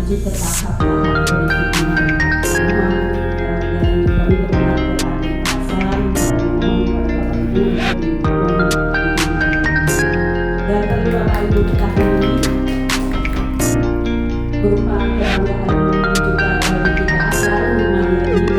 menuju ke tahap-tahap berikutnya. Dan kami berharap kepada pasar mohon kepada Bapak Ibu dan perlu Bapak Ibu ketahui berupa kebanggaan juga bagi kita selalu melayani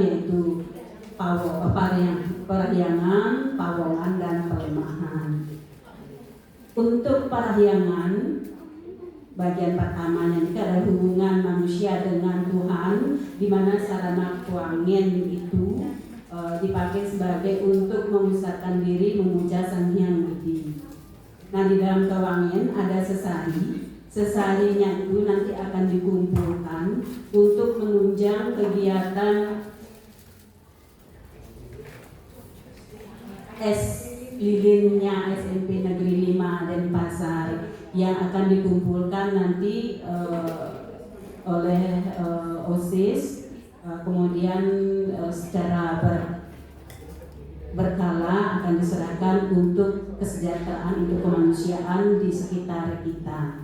yaitu parahyangan, pawongan, dan pelemahan. Untuk parahyangan, bagian pertamanya itu adalah hubungan manusia dengan Tuhan, di mana sarana kuangen itu dipakai sebagai untuk memusatkan diri memuja Sang Hyang Widi. Nah, di dalam kewangen ada sesari. Sesarinya itu nanti akan dikumpulkan untuk menunjang kegiatan lilinnya SMP Negeri 5 Denpasar yang akan dikumpulkan nanti oleh OSIS, kemudian secara berkala akan diserahkan untuk kesejahteraan, untuk kemanusiaan di sekitar kita.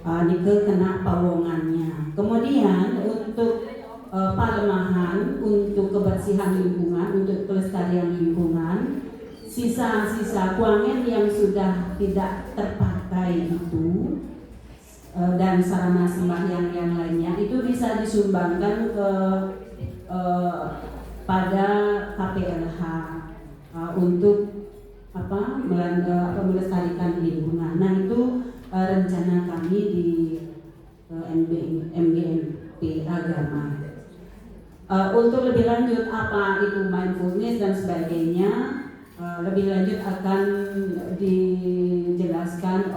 Nike kena pawongannya. Kemudian untuk palemahan, untuk kebersihan lingkungan, untuk kelestarian lingkungan, sisa-sisa kuangen yang sudah tidak terpakai itu dan sarana sembahyang yang lainnya itu bisa disumbangkan ke pada KPLH untuk melestarikan lingkungan. Nah, itu rencana kami di MGMP Agama. Untuk lebih lanjut apa itu mindfulness dan sebagainya, lebih lanjut akan dijelaskan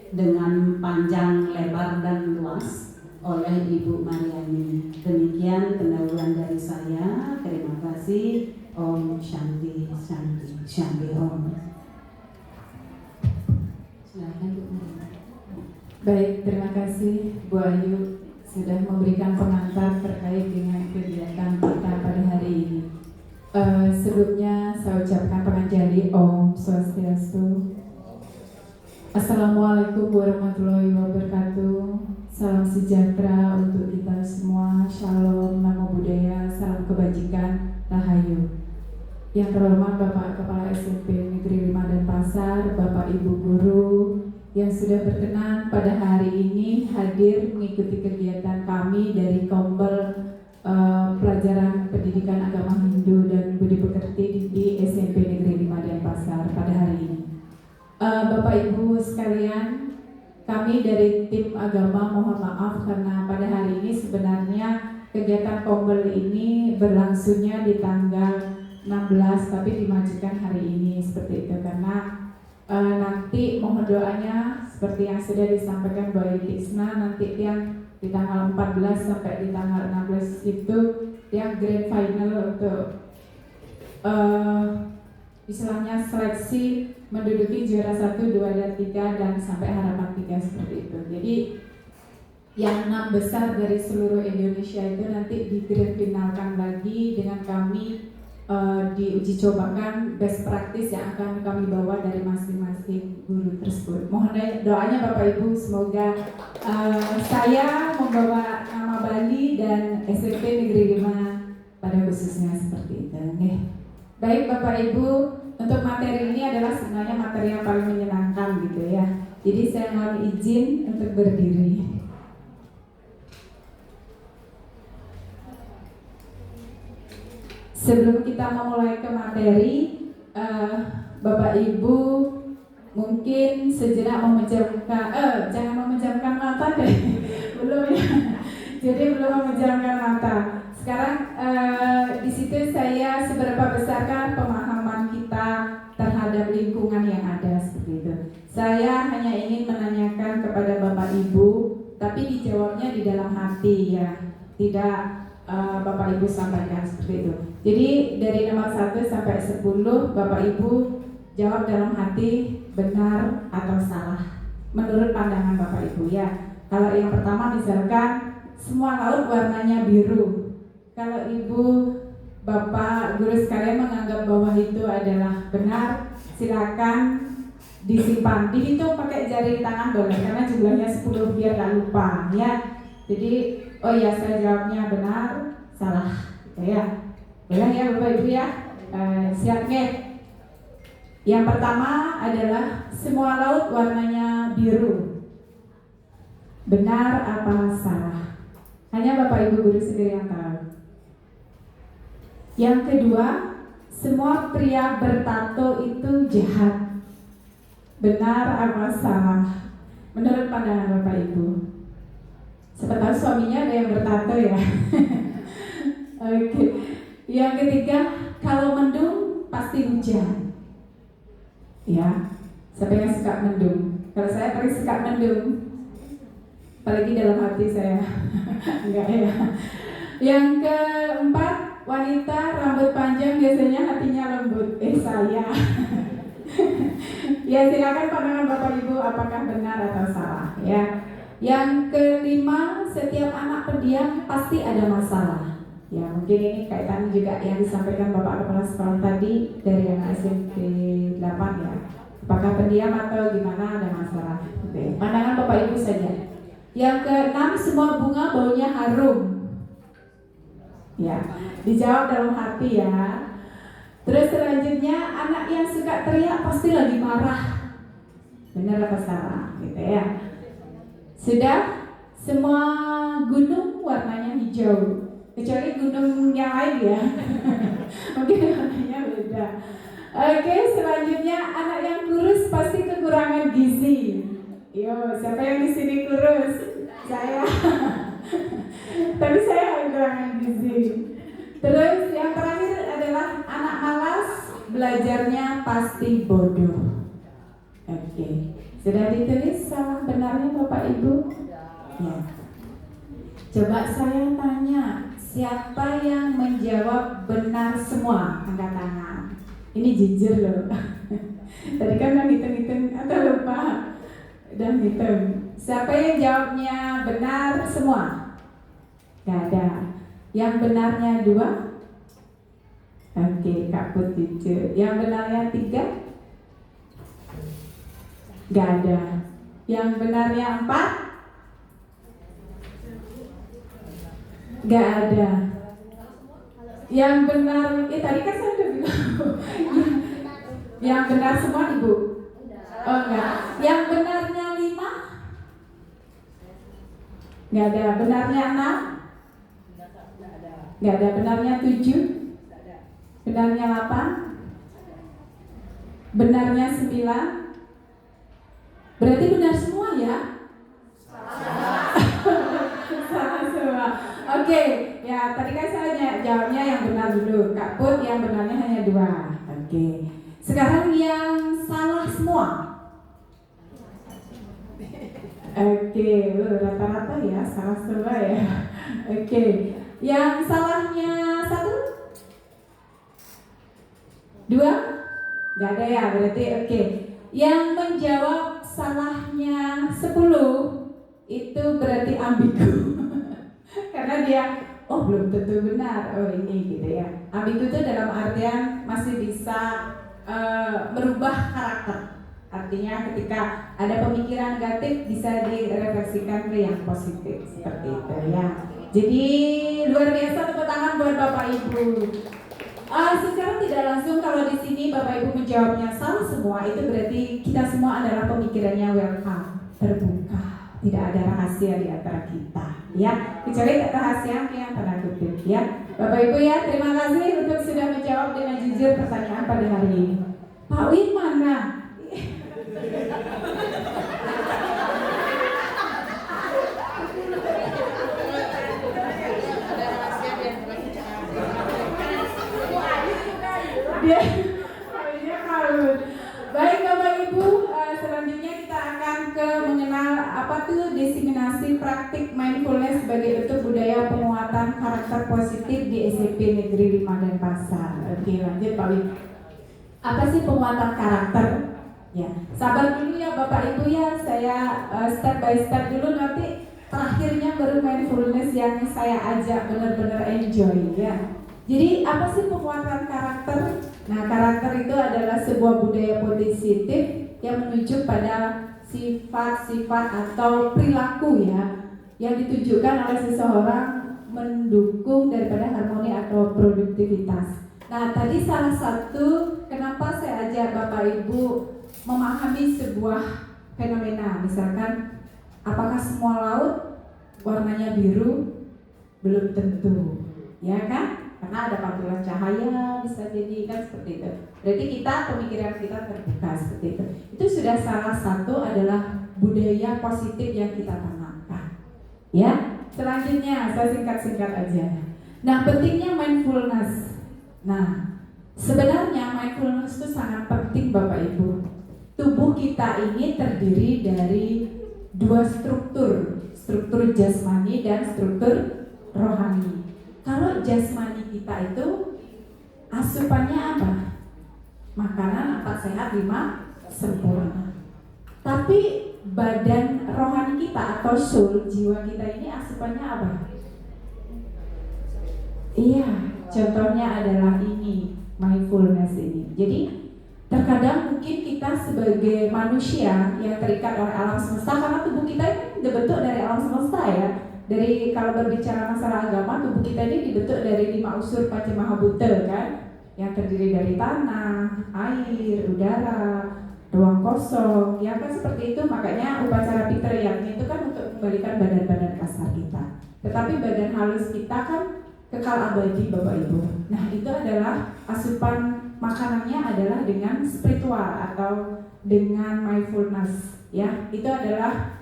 dengan panjang, lebar, dan luas oleh Ibu Mariani. Demikian pendahuluan dari saya. Terima kasih. Om Shanti Shanti Shanti Om. Baik, terima kasih Bu Ayu sudah memberikan pengantar terkait dengan kegiatan kita pada hari ini. Sebelumnya saya ucapkan penganjali Om Swastiastu. Assalamualaikum warahmatullahi wabarakatuh. Salam sejahtera untuk kita semua. Shalom, namo buddhaya, salam kebajikan, rahayu. Yang terhormat Bapak Kepala SMP Negeri 5 Denpasar, Bapak Ibu Guru yang sudah berkenan pada hari ini hadir mengikuti kegiatan kami dari Kombel Pelajaran Pendidikan Agama Hindu dan Budi Pekerti di SMP Negeri 5 Denpasar pada hari ini. Bapak Ibu sekalian, kami dari tim agama mohon maaf karena pada hari ini sebenarnya kegiatan Kombel ini berlangsungnya di tanggal 16 tapi dimajukan hari ini seperti itu karena nanti mohon doanya seperti yang sudah disampaikan Bu Ayu Tisna, nanti yang di tanggal 14 sampai di tanggal 16 itu yang grand final untuk istilahnya seleksi menduduki juara 1, 2, dan 3 dan sampai harapan 3 seperti itu. Jadi yang 6 besar dari seluruh Indonesia itu nanti di grand finalkan lagi dengan kami diuji cobakan best practice yang akan kami bawa dari masing-masing guru tersebut. Mohon doanya Bapak Ibu, semoga saya membawa nama Bali dan SMP Negeri 5 pada khususnya seperti itu. Baik Bapak Ibu, untuk materi ini adalah sebenarnya materi yang paling menyenangkan gitu ya. Jadi saya mohon izin untuk berdiri. Sebelum kita memulai ke materi, Bapak Ibu mungkin sejenak memejamkan, jangan memejamkan mata deh, belum ya. Jadi belum memejamkan mata. Sekarang di situ saya seberapa besarkah pemahaman kita terhadap lingkungan yang ada seperti itu. Saya hanya ingin menanyakan kepada Bapak Ibu, tapi dijawabnya di dalam hati ya, tidak Bapak Ibu sampaikan seperti itu. Jadi dari nomor 1 sampai 10 Bapak Ibu jawab dalam hati benar atau salah menurut pandangan Bapak Ibu ya. Kalau yang pertama misalkan semua laut warnanya biru. Kalau Ibu Bapak guru sekalian menganggap bahwa itu adalah benar, silakan disimpan. Dihitung pakai jari tangan boleh karena jumlahnya 10 biar gak lupa ya. Jadi oh ya saya jawabnya benar, salah gitu ya. Boleh ya Bapak Ibu ya. Siap nih. Yang pertama adalah semua laut warnanya biru. Benar apa salah? Hanya Bapak Ibu guru sendiri yang tahu. Yang kedua, semua pria bertato itu jahat. Benar apa salah? Menurut pandangan Bapak Ibu. Siapa tahu suaminya ada yang bertato ya. Oke. Yang ketiga, kalau mendung pasti hujan. Ya, siapa yang suka mendung? Kalau saya paling suka mendung, apalagi dalam hati saya. Enggak ya. Yang keempat, wanita rambut panjang biasanya hatinya lembut. Saya. Ya silakan pandangan Bapak Ibu apakah benar atau salah ya. Yang kelima, setiap anak pendiam pasti ada masalah. Ya mungkin ini kaitan juga yang disampaikan Bapak Kepala Sekolah tadi dari anak SMP 8 ya. Apakah pendiam atau gimana ada masalah? Oke. Pandangan Bapak Ibu saja. Yang keenam, semua bunga baunya harum. Ya, dijawab dalam hati ya. Terus selanjutnya, anak yang suka teriak pasti lagi marah. Benar apa salah? Gitu ya. Sudah, semua gunung warnanya hijau. Kecuali gunung yang lain ya. Mungkin warnanya beda. Oke, selanjutnya anak yang kurus pasti kekurangan gizi. Yo, siapa yang di sini kurus? Saya. Tapi saya kekurangan gizi. Terus yang terakhir adalah anak malas, belajarnya pasti bodoh. Oke, sudah ditulis salah benarnya Bapak Ibu? Ya. Coba saya tanya, siapa yang menjawab benar semua? Angkat tangan. Ini jujur loh. Tadi kan udah hitung-hitung atau lupa? Udah hitung. Siapa yang jawabnya benar semua? Gak ada. Yang benarnya 2? Oke, Kak Putih. Yang benarnya 3? Gak ada. Yang benarnya 4? Gak ada. Yang benar, tadi kan saya udah bilang. Yang benar semua Ibu? Oh enggak. Yang benarnya Nggak ada. Benarnya 6? Nggak ada. Benarnya 7? Benarnya 8? Benarnya 9? Berarti benar semua ya? Salah semua. Oke, ya tadi kan saya jawabnya yang benar dulu. Kak Put yang benarnya hanya 2. Oke. Sekarang yang salah semua. Oke, rata-rata ya salah semua ya. Oke. Yang salahnya 1? 2? Gak ada ya, berarti oke. Yang menjawab salahnya 10 itu berarti ambigu. Karena dia belum tentu benar. Ini gitu ya. Ambigu itu dalam artian masih bisa merubah karakter. Artinya ketika ada pemikiran negatif bisa direfleksikan ke yang positif seperti itu ya. Jadi luar biasa, tepuk tangan buat Bapak Ibu. Secara tidak langsung kalau di sini Bapak Ibu menjawabnya salah semua, itu berarti kita semua adalah pemikirannya welcome, terbuka, tidak ada rahasia di antara kita, ya. Kecuali rahasia yang pernah tutup, ya. Bapak Ibu ya, terima kasih untuk sudah menjawab dengan jujur pertanyaan pada hari ini. Pak Win mana? Dia kabur. Baik Bapak Ibu, selanjutnya kita akan mengenal apa tuh diseminasi praktik mindfulness sebagai bentuk budaya penguatan karakter positif di SMP Negeri 5 Denpasar. Oke, lanjut Pak Win. Apa sih penguatan karakter? Ya, sabar dulu ya Bapak Ibu ya. Saya step by step dulu, nanti terakhirnya baru mindfulness yang saya ajak benar-benar enjoy ya. Jadi apa sih penguatan karakter? Nah, karakter itu adalah sebuah budaya positif yang menuju pada sifat-sifat atau perilaku ya yang ditujukan oleh seseorang mendukung daripada harmoni atau produktivitas. Nah, tadi salah satu kenapa saya ajak Bapak Ibu memahami sebuah fenomena, misalkan apakah semua laut warnanya biru? Belum tentu, ya kan? Karena ada pantulan cahaya bisa jadi kan seperti itu. Berarti kita pemikiran kita terbuka seperti itu. Itu sudah salah satu adalah budaya positif yang kita tanamkan. Ya, selanjutnya saya singkat-singkat aja. Nah, pentingnya mindfulness. Nah, sebenarnya mindfulness itu sangat penting Bapak Ibu. Tubuh kita ini terdiri dari 2 struktur jasmani dan struktur rohani. Kalau jasmani kita itu asupannya apa? Makanan 4 sehat 5 sempurna. Tapi badan rohani kita atau soul, jiwa kita ini asupannya apa? Iya, contohnya adalah ini, mindfulness ini. Jadi terkadang mungkin kita sebagai manusia yang terikat oleh alam semesta, karena tubuh kita ini dibentuk dari alam semesta ya. Dari kalau berbicara masalah agama, tubuh kita ini dibentuk dari 5 unsur Panchamahabhuta kan, yang terdiri dari tanah, air, udara, ruang kosong, ya kan seperti itu. Makanya upacara Pitayaknya itu kan untuk membalikan badan-badan kasar kita. Tetapi badan halus kita kan kekal abadi Bapak Ibu. Nah, itu adalah asupan makanannya adalah dengan spiritual atau dengan mindfulness ya. Itu adalah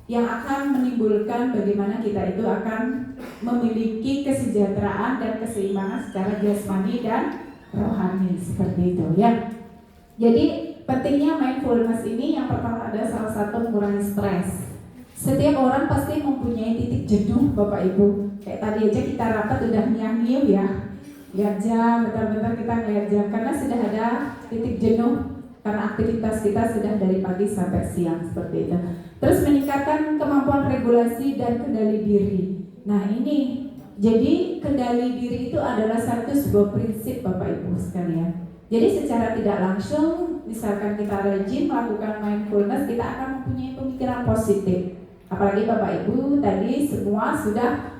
yang akan menimbulkan bagaimana kita itu akan memiliki kesejahteraan dan keseimbangan secara jasmani dan rohani seperti itu ya. Jadi pentingnya mindfulness ini yang pertama ada salah satu mengurangi stres. Setiap orang pasti mempunyai titik jenuh Bapak Ibu. Kayak tadi aja kita rapat udah nyium ya, lihat jam, bentar-bentar kita ngeliat jam karena sudah ada titik jenuh karena aktivitas kita sudah dari pagi sampai siang seperti itu. Terus meningkatkan kemampuan regulasi dan kendali diri. Nah ini, jadi kendali diri itu adalah sebuah prinsip Bapak Ibu sekalian. Jadi secara tidak langsung, misalkan kita rajin melakukan mindfulness, kita akan mempunyai pemikiran positif. Apalagi Bapak Ibu tadi semua sudah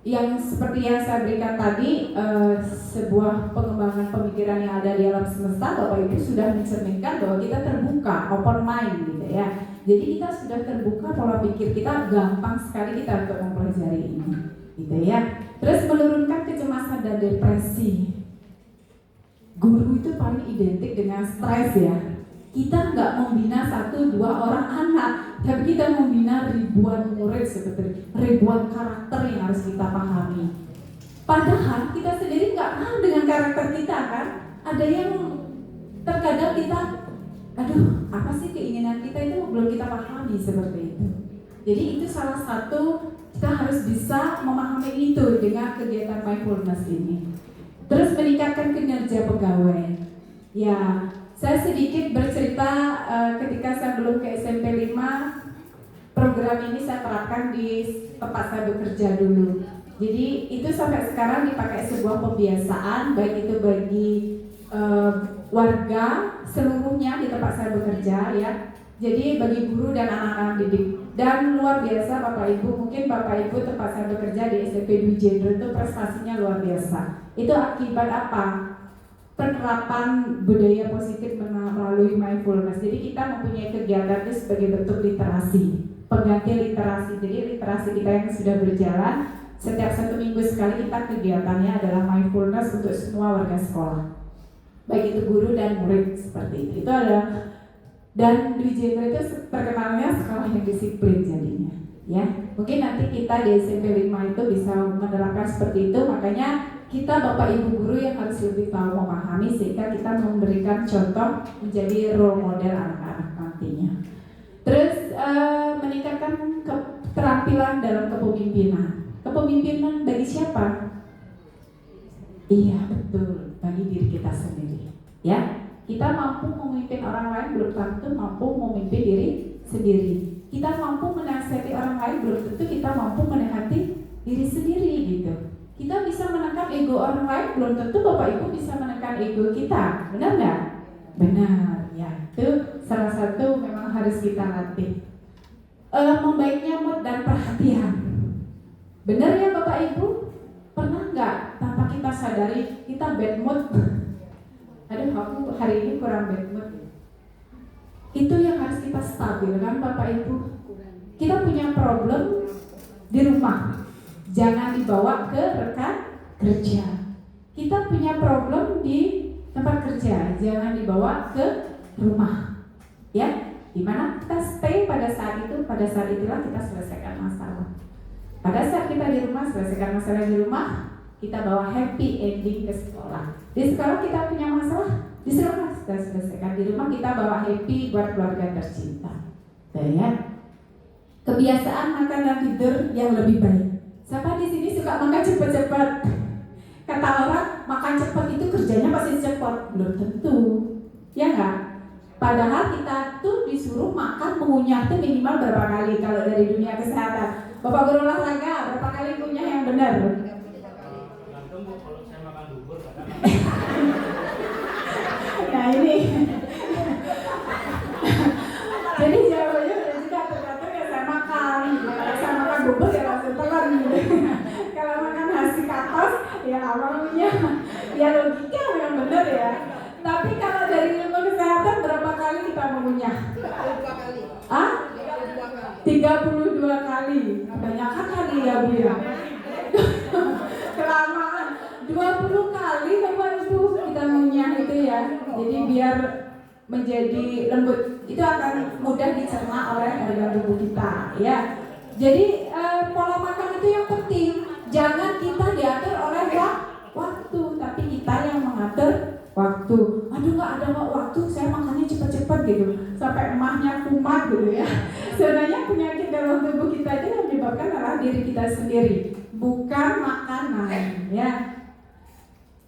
yang seperti yang saya berikan tadi, sebuah pengembangan pemikiran yang ada di alam semesta, Bapak Ibu sudah mencerminkan bahwa kita terbuka, open mind gitu ya. Jadi kita sudah terbuka pola pikir kita, gampang sekali kita untuk mempelajari ini, gitu ya. Terus menurunkan kecemasan dan depresi. Guru itu paling identik dengan stres ya. Kita nggak membina 1-2 orang anak, tapi kita membina ribuan murid seperti ribuan karakter yang harus kita pahami. Padahal kita sendiri nggak paham dengan karakter kita kan. Ada yang terkadang kita, aduh apa sih keinginan kita itu belum kita pahami seperti itu. Jadi itu salah satu kita harus bisa memahami itu dengan kegiatan mindfulness ini. Terus meningkatkan kinerja pegawai. Ya, saya sedikit bercerita ketika saya belum ke SMP 5, program ini saya terapkan di tempat saya bekerja dulu. Jadi itu sampai sekarang dipakai sebuah pembiasaan, baik itu bagi warga seluruhnya di tempat saya bekerja ya. Jadi bagi guru dan anak-anak didik. Dan luar biasa Bapak Ibu, mungkin Bapak Ibu tempat saya bekerja di SMP Dwi Jenderal itu prestasinya luar biasa. Itu akibat apa? Penerapan budaya positif melalui mindfulness. Jadi kita mempunyai kegiatan itu sebagai bentuk literasi, pengganti literasi. Jadi literasi kita yang sudah berjalan, setiap 1 minggu sekali kita kegiatannya adalah mindfulness untuk semua warga sekolah, baik itu guru dan murid seperti itu. Itu adalah, dan Dwi Jenderal itu terkenalnya sekolah yang disiplin jadinya. Ya, mungkin nanti kita di SMP 5 itu bisa menerapkan seperti itu. Makanya kita Bapak Ibu guru yang harus lebih tahu memahami sehingga kita memberikan contoh menjadi role model anak-anak nantinya. Terus meningkatkan keterampilan dalam kepemimpinan. Kepemimpinan bagi siapa? Iya betul, bagi diri kita sendiri. Ya, kita mampu memimpin orang lain belum tentu mampu memimpin diri sendiri. Kita mampu menasihati orang lain belum tentu kita mampu menasihati diri sendiri gitu. Kita bisa menekan ego orang lain belum tentu Bapak Ibu bisa menekan ego kita. Benar nggak? Benar ya. Itu salah satu memang harus kita latih. Membaiknya mood dan perhatian. Benar ya Bapak Ibu? Pernah nggak tanpa kita sadari kita bad mood? Aduh aku hari ini kurang bad mood. Itu yang harus kita stabilkan Bapak Ibu. Kita punya problem di rumah, jangan dibawa ke rekan kerja. Kita punya problem di tempat kerja, jangan dibawa ke rumah. Ya, dimana kita stay pada saat itu, pada saat itulah kita selesaikan masalah. Pada saat kita di rumah, selesaikan masalah di rumah, kita bawa happy ending ke sekolah. Di sekolah kita punya masalah, di sekolah kita selesaikan. Di rumah kita bawa happy buat keluarga tercinta. Ya. Kebiasaan makan dan tidur yang lebih baik. Siapa di sini suka makan cepat-cepat? Kata orang makan cepat itu kerjanya pasti cepat. Belum tentu, ya nggak? Padahal kita tuh disuruh makan mengunyah itu minimal berapa kali kalau dari dunia kesehatan. Bapak guru olahraga berapa kali kunyah yang benar? Kalau saya makan bubur, Nah ini jadi jawabannya juga tergantung ya saya makan. Kalau saya makan bubur ya langsung telan. Kalau makan nasi katos ya awalnya ya logika memang benar ya. Tapi kalau dari ilmu kesehatan berapa kali kita mengunyah? 32 kali. Ah? 32 kali. 32 kali. Kebanyakan kali ya Bu ya. Kelamaan 20 kali Bapak Ibu kita mengunyah itu ya. Jadi biar menjadi lembut, itu akan mudah dicerna oleh organ tubuh kita ya. Jadi pola makan itu yang penting. Jangan kita diatur oleh waktu, tapi kita yang mengatur waktu. Aduh nggak ada waktu, saya makannya cepat-cepat gitu sampai emahnya kumat gitu ya. Sebenarnya penyakit dalam tubuh kita itu yang menyebabkan adalah diri kita sendiri, bukan makanan ya.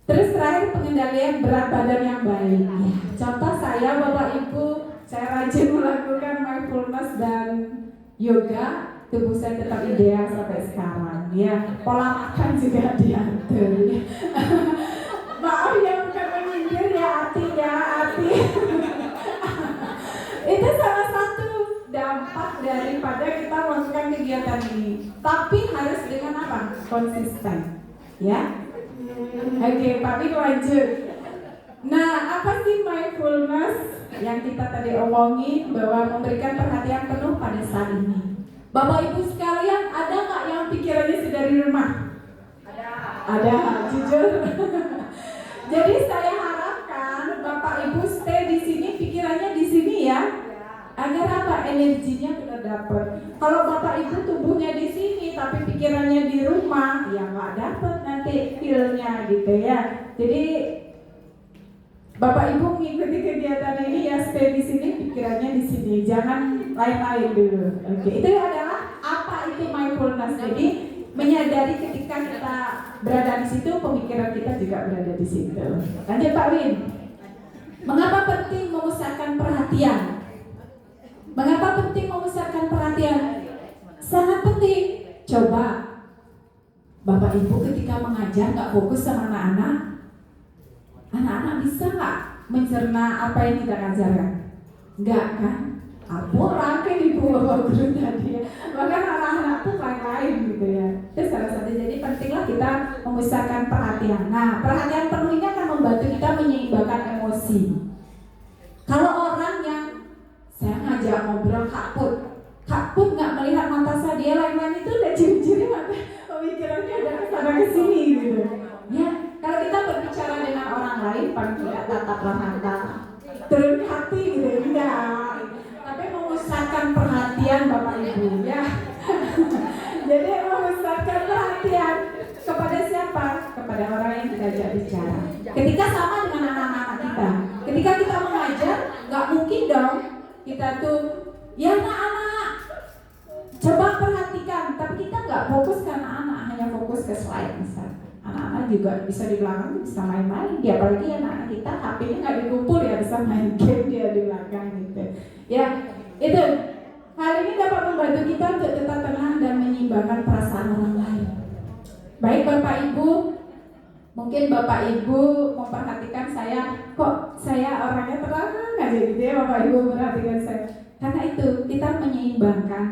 Terus terakhir pengendalian berat badan yang baik. Ya, contoh saya Bapak Ibu, saya rajin melakukan mindfulness dan yoga, tubuh saya tetap ideal sampai sekarang. Ya, pola makan juga diatur. Ya. Maaf ya bukan menyindir ya hati. Itu salah satu dampak daripada kita melakukan kegiatan ini. Tapi harus dengan apa? Konsisten. Ya. Oke, Pak Mik lanjut. Nah, apa sih mindfulness yang kita tadi omongin bahwa memberikan perhatian penuh pada saat ini? Bapak Ibu sekalian, ada nggak yang pikirannya sudah di rumah? Ada, jujur. Jadi saya harapkan Bapak Ibu stay di sini, pikirannya di sini ya. Agar apa? Energinya benar dapat. Kalau Bapak Ibu tubuhnya di sini tapi pikirannya di rumah, ya nggak dapat nanti feel-nya gitu ya. Jadi Bapak Ibu mengikuti kegiatan ini ya, stay di sini, pikirannya di sini, jangan lain-lain dulu. Oke, itu adalah apa itu mindfulness. Jadi menyadari ketika kita berada di situ, pemikiran kita juga berada di situ. Lanjut Pak Win. Mengapa penting memusatkan perhatian? Mengapa penting memusatkan perhatian? Sangat penting. Coba Bapak Ibu ketika mengajar nggak fokus sama anak-anak, anak-anak bisa nggak mencerna apa yang kita ajarkan? Enggak kan? Aku rakyat ibu bapak guru tadi ya. Bahkan anak-anak tuh lain-lain gitu ya. Itu salah satu. Jadi pentinglah kita memusatkan perhatian. Nah, perhatian penuh ini akan membantu kita menyeimbangkan emosi. Kalau orang yang saya ngajak ngobrol Kak Put nggak melihat mata saya, dia lain-lain itu udah ciri-ciri mata pemikirannya udah kesana kesini gitu. Ya, kalau kita berbicara dengan orang lain paling tidak tataplah mata, turun hati gitu, enggak. Tapi memusatkan perhatian Bapak Ibu ya. Jadi memusatkan perhatian kepada siapa? Kepada orang yang kita ajak bicara. Ketika sama dengan anak-anak kita, ketika kita mengajar, nggak mungkin dong kita tuh ya anak-anak coba perhatikan, tapi kita nggak fokus ke anak-anak, hanya fokus ke slide misalnya. Anak-anak juga bisa di belakang bisa main-main, ya apalagi anak-anak kita HP-nya nggak dikumpul ya, bisa main game dia di belakang gitu. Ya itu hal ini dapat membantu kita untuk tetap tenang dan menyeimbangkan perasaan orang lain. Baik Bapak Ibu, mungkin Bapak Ibu memperhatikan saya, kok saya orangnya tenang aja gitu ya. Bapak Ibu perhatikan saya, karena itu kita menyeimbangkan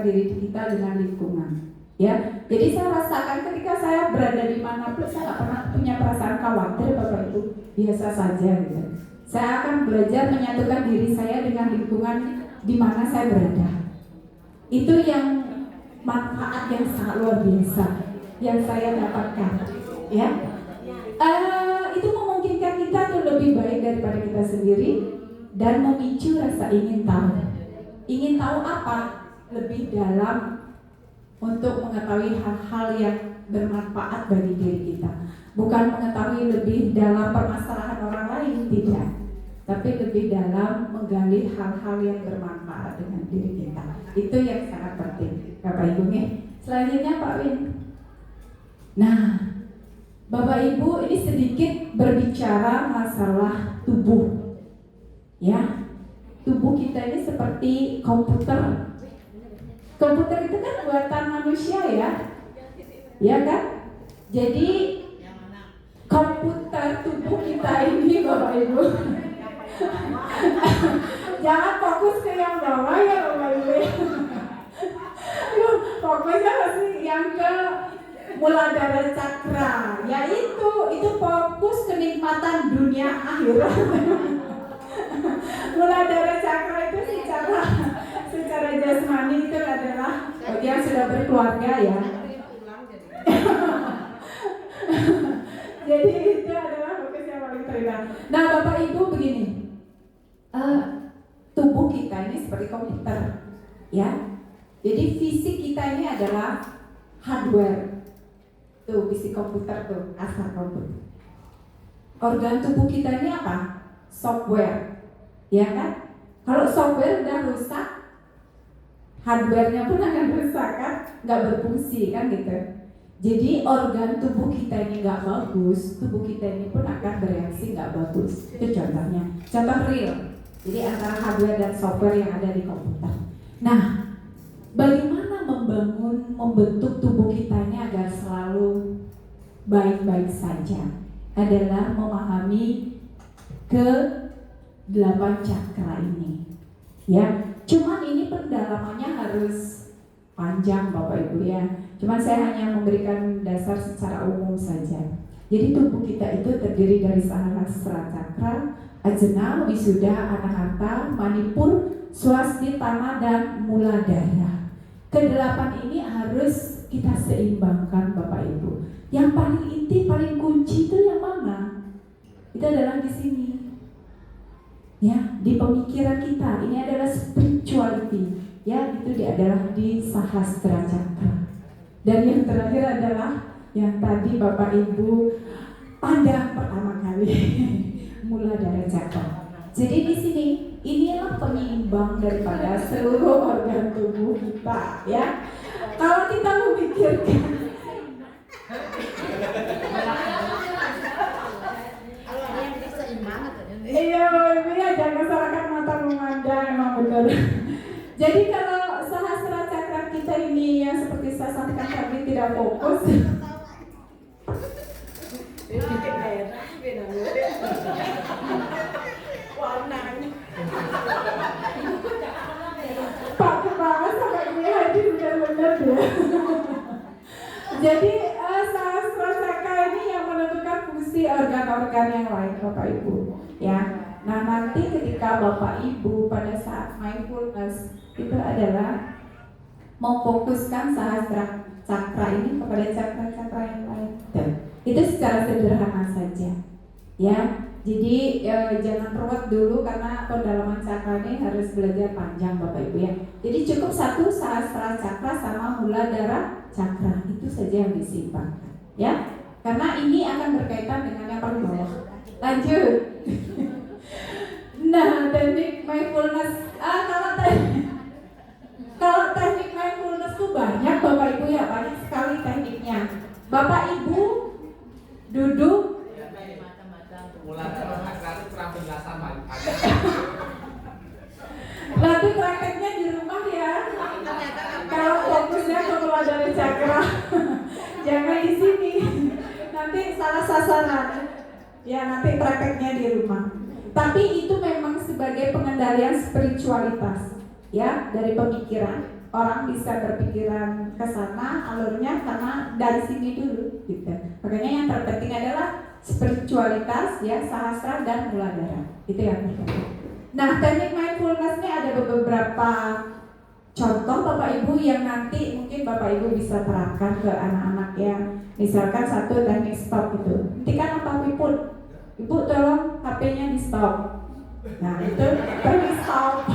diri kita dengan lingkungan. Ya, jadi saya rasakan ketika saya berada di manapun, saya nggak pernah punya perasaan khawatir Bapak Ibu, biasa saja gitu. Saya akan belajar menyatukan diri saya dengan lingkungan di mana saya berada. Itu yang manfaat yang sangat luar biasa yang saya dapatkan. Ya, itu memungkinkan kita tuh lebih baik daripada kita sendiri dan memicu rasa ingin tahu. Ingin tahu apa? Lebih dalam untuk mengetahui hal-hal yang bermanfaat bagi diri kita. Bukan mengetahui lebih dalam permasalahan orang lain, tidak. Tapi lebih dalam menggali hal-hal yang bermanfaat dengan diri kita. Itu yang sangat penting, Bapak Ibu nih. Selanjutnya Pak Win. Nah, Bapak Ibu ini sedikit berbicara masalah tubuh. Ya, tubuh kita ini seperti komputer. Komputer itu kan buatan manusia ya, ya kan? Jadi komputer tubuh kita ini Bapak Ibu, jangan fokus ke yang bawah ya Bapak Ibu. Fokusnya masih yang ke Muladhara Cakra, yaitu itu fokus kenikmatan dunia akhirat. Muladhara Cakra itu secara jasmani itu adalah bagi yang sudah berkeluarga ya. Jadi itu adalah fokus yang paling terindah. Nah Bapak Ibu begini, tubuh kita ini seperti komputer, ya. Jadi fisik kita ini adalah hardware. Tuh fisik komputer tuh, asal komputer. Organ tubuh kita ini apa? Software, ya kan? Kalau software udah rusak, hardware-nya pun akan rusak kan, nggak berfungsi kan gitu. Jadi organ tubuh kita ini nggak bagus, tubuh kita ini pun akan bereaksi nggak bagus. Itu contohnya, contoh real. Jadi antara hardware dan software yang ada di komputer. Nah, bagaimana membentuk tubuh kita ini agar selalu baik-baik saja? Adalah memahami ke 8 cakra ini. Ya, cuman ini pendalamannya harus panjang Bapak Ibu ya. Cuman saya hanya memberikan dasar secara umum saja. Jadi tubuh kita itu terdiri dari Sahasrara Cakra, Ajna, Wisuda, Anahata, Manipur, Swasthitana, dan Muladhara. Kedelapan ini harus kita seimbangkan Bapak Ibu. Yang paling inti, paling kunci itu yang mana? Itu adalah di sini. Ya, di pemikiran kita. Ini adalah spirituality. Ya, itu adalah di Sahasrara Cakra. Dan yang terakhir adalah yang tadi Bapak Ibu pandang pertama kali Muladhara Cakra. Jadi di sini inilah penyeimbang daripada seluruh organ tubuh kita, ya. Kalau kita memikirkan iya, ya jangan salahkan mata memandang, memang betul. Jadi kalau Sahasrara Cakra kita ini yang seperti saya sampaikan tadi tidak fokus, Pak Kepala sampai ini hadir benar-benar ya. Jadi Sahasrara Cakra ini yang menentukan fungsi organ-organ yang lain Bapak Ibu, ya. Nah nanti ketika Bapak Ibu pada saat mindfulness itu adalah memfokuskan Sahasrara Cakra ini kepada cakra-cakra yang lain. Itu secara sederhana saja, ya. Jadi jangan ruwet dulu karena pendalaman cakra ini harus belajar panjang Bapak Ibu, ya. Jadi cukup satu Sahasrara Cakra sama Muladhara Cakra, itu saja yang disimpangkan, ya. Karena ini akan berkaitan dengan yang paling bawah. Lanjut. Nah, teknik mindfulness kalau teknik mindfulness itu banyak Bapak Ibu, ya, banyak sekali tekniknya. Bapak Ibu duduk. Muladhara Cakra itu kurang penjelasan Pak. Nanti prakteknya di rumah, ya. Kalau fokusnya ke Muladhara Cakra, jangan di sini. Nanti salah sasaran. Ya, nanti prakteknya di rumah. Tapi itu memang sebagai pengendalian spiritualitas, ya, dari pemikiran. Orang bisa berpikiran ke sana alurnya karena dari sini dulu, gitu. Makanya yang terpenting adalah spiritualitas, ya, Sahasrara dan Muladhara. Itu yang terpenting. Nah, teknik mindfulness-nya ada beberapa contoh Bapak Ibu yang nanti mungkin Bapak Ibu bisa terapkan ke anak-anak, ya. Misalkan satu teknik stop itu. Hentikan apa pun. Ibu tolong HP-nya di stop. Nah, itu teknik stop.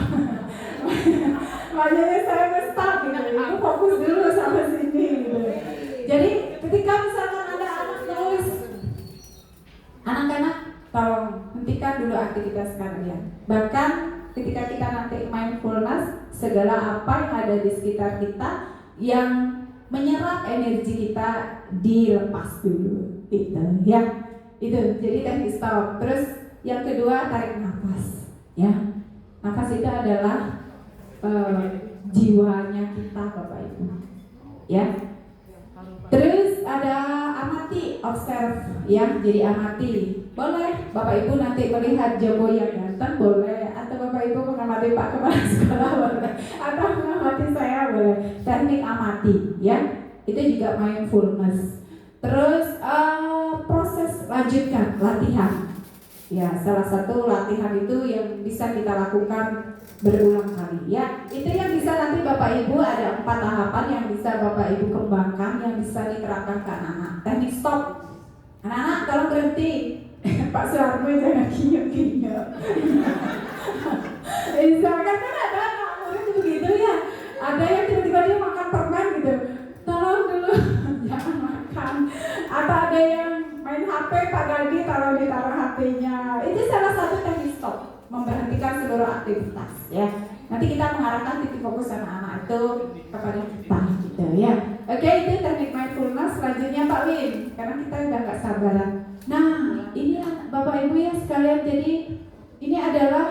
Makanya saya nge-stop gitu. Ibu fokus dulu sama sini gitu. Jadi ketika misalkan ada anak terus, anak-anak tolong hentikan dulu aktivitas kalian. Bahkan ketika kita nanti mindfulness, segala apa yang ada di sekitar kita yang menyerap energi kita dilepas dulu, gitu, ya. Itu jadi teknik stop. Terus yang kedua tarik nafas, ya. Nafas itu adalah jiwanya kita Bapak Ibu, ya. Terus ada amati, observe, ya. Jadi amati. Boleh Bapak Ibu nanti melihat Jokowi yang ganteng, boleh. Atau Bapak Ibu mengamati Pak Kepala Sekolah, boleh. Atau mengamati saya, boleh. Teknik amati, ya. Itu juga mindfulness. Terus proses lanjutkan latihan. Ya, salah satu latihan itu yang bisa kita lakukan berulang kali, ya. Itu yang bisa nanti Bapak Ibu ada 4 tahapan yang bisa Bapak Ibu kembangkan, yang bisa diterapkan ke anak-anak. Teknik stop. Anak-anak tolong berhenti. Pak Suharmo jangan kinyuk-kinyuk. Misalkan kan ada anak murid begitu, ya. Ada yang tiba-tiba dia makan permen gitu. Tolong dulu jangan makan. Atau ada yang main HP, Pak Gadi ditaruh HP-nya. Itu salah satu teknik stop, memberhentikan seluruh aktivitas, ya. Nanti kita mengarahkan titik fokus anak-anak itu kepada kita, gitu, ya. Oke, itu teknik mindfulness. Selanjutnya Pak Win, karena kita udah gak sabaran. Nah, ini Bapak Ibu ya sekalian, jadi ini adalah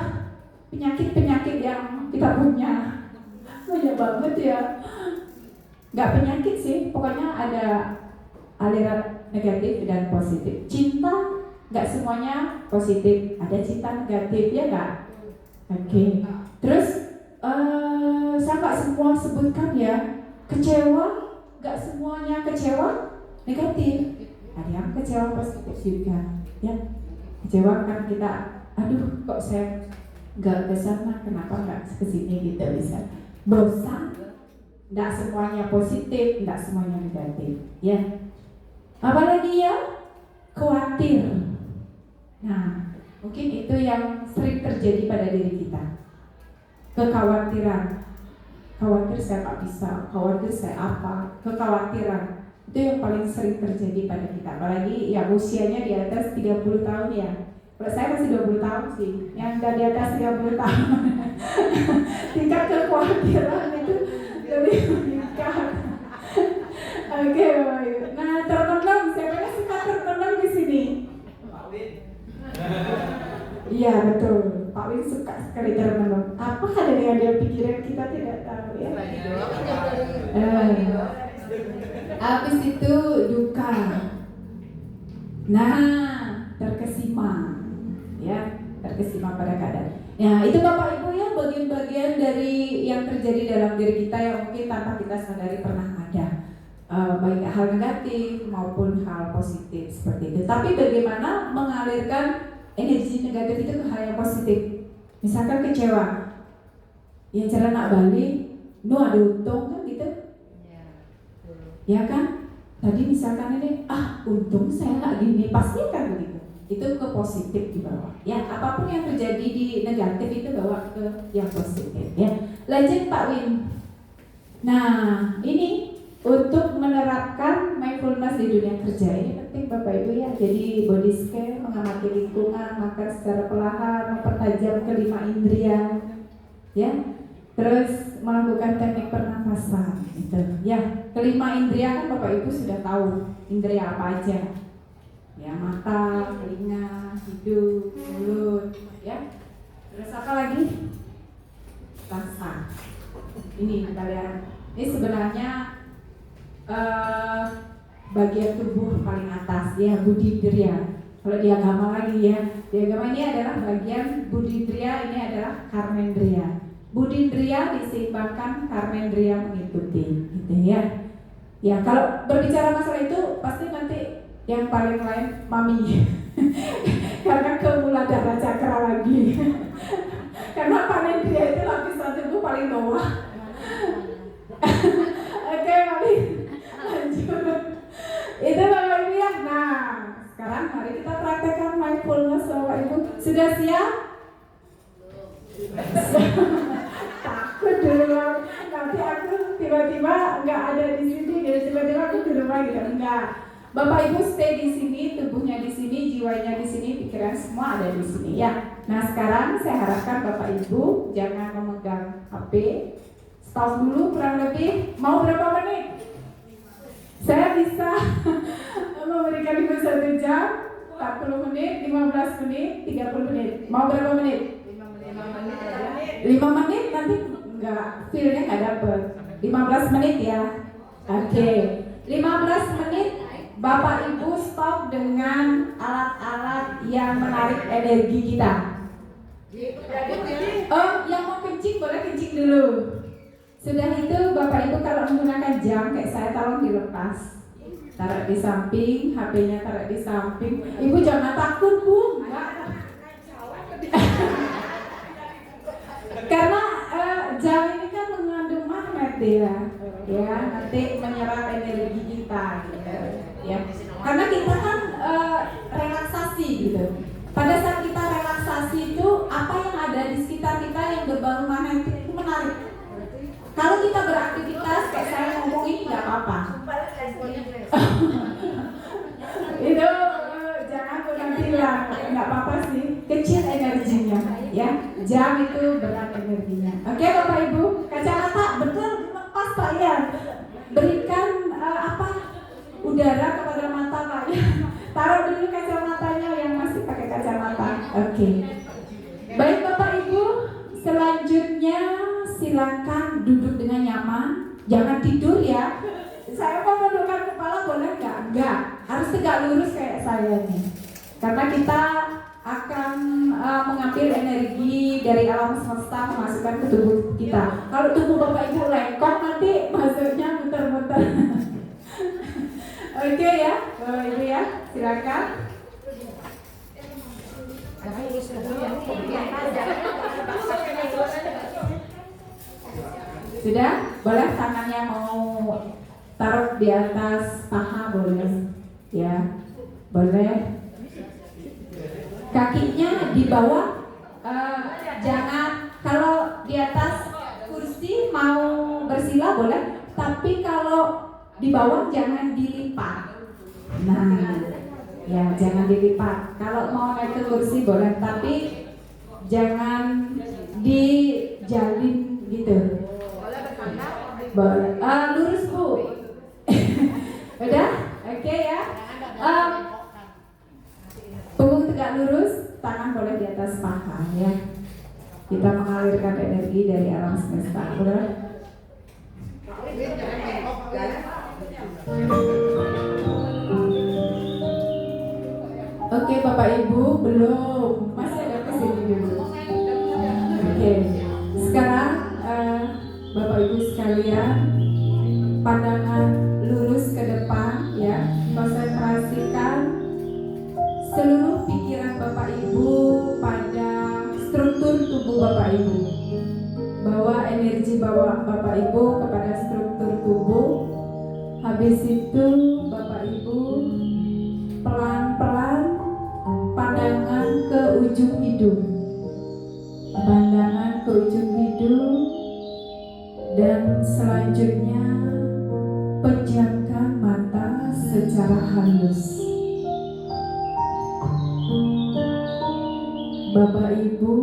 penyakit-penyakit yang kita punya. Banyak banget, ya. Gak penyakit sih, pokoknya ada aliran negatif dan positif. Cinta nggak semuanya positif, ada cinta negatif, ya nggak? Oke. Terus saya nggak semua sebutkan, ya. Kecewa nggak semuanya kecewa negatif, Ada yang kecewa positif juga, ya. Kecewa kan kita, aduh kok saya nggak ke sana, kenapa nggak ke sini gitu bisa. Bosan, nggak semuanya positif, nggak semuanya negatif, ya. Apalagi ya, khawatir. Nah, mungkin itu yang sering terjadi pada diri kita. Kekhawatiran, khawatir saya nggak bisa, khawatir saya apa, kekhawatiran. Itu yang paling sering terjadi pada kita. Apalagi yang usianya di atas 30 tahun ya. Kalau saya masih 20 tahun sih, yang udah di atas 30 tahun tingkat kekhawatiran itu lebih meningkat. Oke, nah tertenang, siapa yang suka tertenang di sini? Iya betul, Pak Win suka sekali tertenang. Apa ada yang dia pikiran kita tidak tahu ya. Habis itu duka. Nah, terkesima, ya, terkesima pada keadaan. Ya, itu Bapak Ibu ya bagian-bagian dari yang terjadi dalam diri kita yang mungkin tanpa kita sadari pernah ada. Baik hal negatif maupun hal positif seperti itu. Tapi bagaimana mengalirkan energi negatif itu ke hal yang positif? Misalkan kecewa, ya cara nak balik, ada untung kan gitu. Ya kan? Tadi misalkan ini, untung saya nggak gini, pasti kan begitu. Itu ke positif dibawa. Ya, apapun yang terjadi di negatif itu bawa ke yang positif. Ya, lanjut Pak Win. Nah, ini untuk menerapkan mindfulness di dunia kerja ini penting Bapak Ibu ya. Jadi body scan, mengamati lingkungan, makan secara perlahan, mempertajam kelima indria, ya. Terus melakukan teknik pernafasan, gitu. Ya, kelima indria kan Bapak Ibu sudah tahu indria apa aja. Ya, mata, telinga, hidung, mulut, ya. Terus apa lagi? Rasa. Ini kita lihat. Ini sebenarnya bagian tubuh paling atas ya, budidria. Kalau di agama lagi ya, di agama ini adalah bagian budidria, ini adalah karmendria. Budidria diseimbangkan, karmendria mengikuti, gitu ya. Ya, kalau berbicara masalah itu pasti nanti yang paling lain mami, karena kemuladhara cakra lagi. Karena karmendria itu lapisan tubuh paling bawah. Oke, mami. Lanjut. Itu Bapak Ibu ya. Nah, sekarang mari kita praktekkan mindfulness Bapak Ibu. Sudah siap? Takut dulu. Nanti aku tiba-tiba nggak ada di sini, tiba-tiba aku di rumah gitu. Enggak. Bapak Ibu stay di sini, tubuhnya di sini, jiwanya di sini, pikiran semua ada di sini ya. Nah, sekarang saya harapkan Bapak Ibu jangan memegang HP. Stop dulu kurang lebih. Mau berapa menit? Saya bisa memberikan Ibu 1 jam, 40 menit, 15 menit, 30 menit. Mau berapa menit? 5 menit nanti enggak, feel-nya enggak dapet. 15 menit ya. Oke. 15 menit Bapak Ibu stop dengan alat-alat yang menarik energi kita. Yang mau kencing boleh kencing dulu. Sudah itu Bapak Ibu kalau menggunakan jam kayak saya tolong dilepas. Taruh di samping, HP-nya taruh di samping. Ibu jangan takut Bu. Karena jam ini kan mengandung magnet ya. Ya, nanti menyerap energi kita gitu. Ya. Karena kita kan relaksasi gitu. Pada saat kita relaksasi itu apa yang ada di sekitar kita yang berbau magnetik itu menarik. Kalau kita beraktivitas kayak saya ngomong ini nggak apa-apa. Itu jangan pernah bilang nggak apa-apa sih. Kecil energinya, ya. Jam itu berat energinya. Oke Bapak Ibu, kacamata betul lepas Pak ya. Berikan udara kepada mata Pak ya. Taruh dulu kacamatanya yang masih pakai kacamata. Oke. Baik Bapak Ibu, selanjutnya silakan duduk dengan nyaman, jangan tidur ya. Saya mau menundukkan kepala boleh nggak? Enggak, harus tegak lurus kayak saya nih. Karena kita akan mengambil energi dari alam semesta memasukkan ke tubuh kita. Kalau tubuh Bapak Ibu lengkong nanti masuknya muter-muter. Oke ya, Bapak Ibu ya, silakan. Sudah, boleh tangannya mau taruh di atas paha boleh, ya, boleh. Kakinya di bawah, jangan kalau di atas kursi mau bersila boleh, tapi kalau di bawah jangan dilipat. Nah, ya jangan dilipat. Kalau mau naik ke kursi boleh, tapi jangan dijalin gitu. Boleh. Lurus Bu. Udah? Oke ya. Punggung tegak lurus, tangan boleh di atas paha ya. Kita mengalirkan energi dari alam semesta. Udah? Oke Bapak Ibu, belum. Masih ada kesini dulu. Oke. Sekarang Bapak Ibu sekalian, pandangan lurus ke depan ya. Konsentrasikan seluruh pikiran Bapak Ibu pada struktur tubuh Bapak Ibu. Bawa energi Bapak Ibu kepada struktur tubuh. Habis itu Bapak Ibu pelan-pelan pandangan ke ujung hidung. Pandangan ke ujung hidung. Dan selanjutnya pejamkan mata secara halus. Bapak Ibu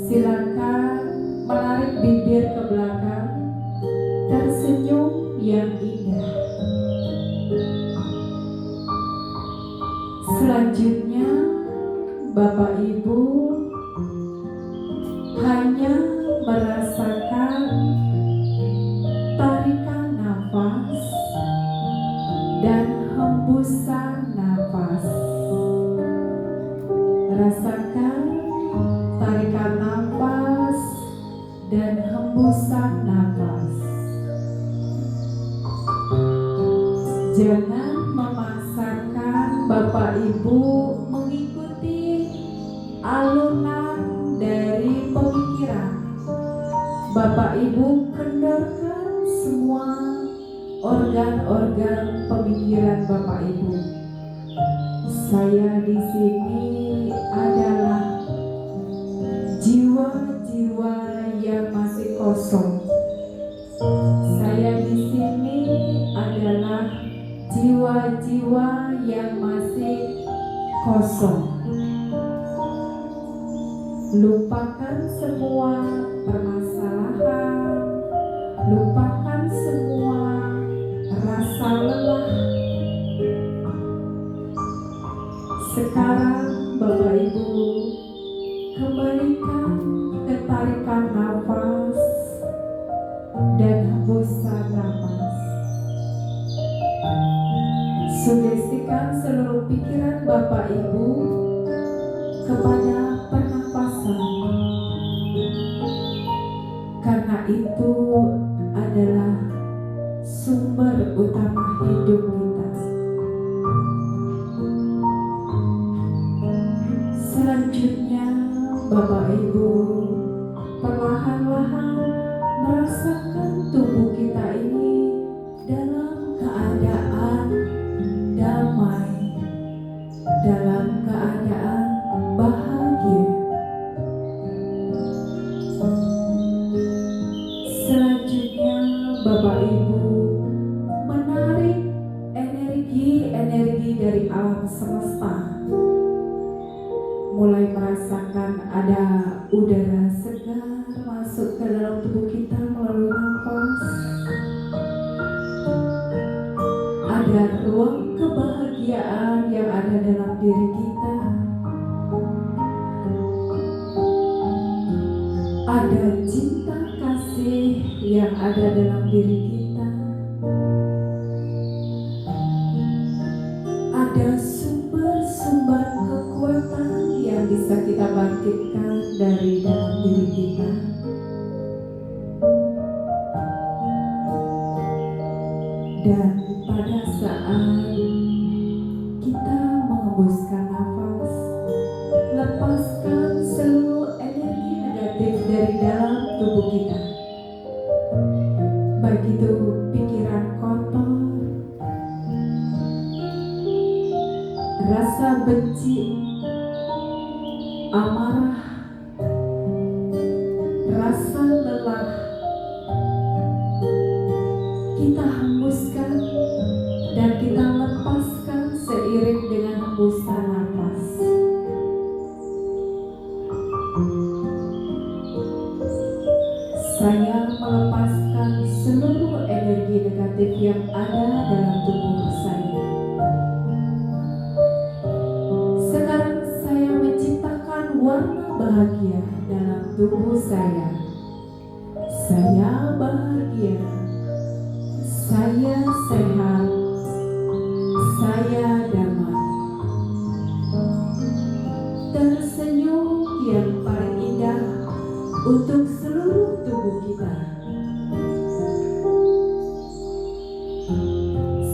silakan menarik bibir ke belakang, tersenyum yang indah. Selanjutnya Bapak Ibu hanya merasakan tarikan nafas dan hembusan nafas. Rasakan tarikan nafas dan hembusan nafas. Jangan memaksakan Bapak Ibu mengikuti alunan dari pemikiran. Bapak Ibu kendorkan semua organ-organ pemikiran Bapak Ibu. Saya di sini adalah jiwa-jiwa yang masih kosong. Saya di sini adalah jiwa-jiwa yang masih kosong. Lupakan semua permasalahan, lupakan semua rasa lelah. Sekarang Bapak Ibu kembalikan ketarikan nafas dan hembusan nafas. Sugestikan seluruh pikiran Bapak Ibu kepada pernapasan, karena itu adalah sumber utama hidup kita. Selanjutnya Bapak Ibu perlahan-lahan merasakan tubuh kita ini dalam keadaan damai, dalam keadaan bahagia. Selanjutnya Bapak Ibu menarik energi-energi dari alam semesta. Mulai merasakan ada udara segar masuk ke dalam tubuh kita melalui nafas. Ada ruang kebahagiaan yang ada dalam diri kita. Ada cinta kasih yang ada dalam diri kita. Ada sumber-sumber kekuatan yang bisa kita bangkitkan dari dalam diri kita. Dan Dan pada saat kita mengembuskan nafas, lepaskan seluruh energi negatif dari dalam tubuh kita. Baik itu pikiran kotor, rasa benci, amarah, rasa lelah, kita hembuskan dan kita lepaskan seiring dengan hembusan nafas. Saya melepaskan seluruh energi negatif yang ada dalam tubuh saya. Sekarang saya menciptakan warna bahagia dalam tubuh saya. Saya bahagia, saya sehat, saya damai. Tersenyum yang paling indah untuk seluruh tubuh kita.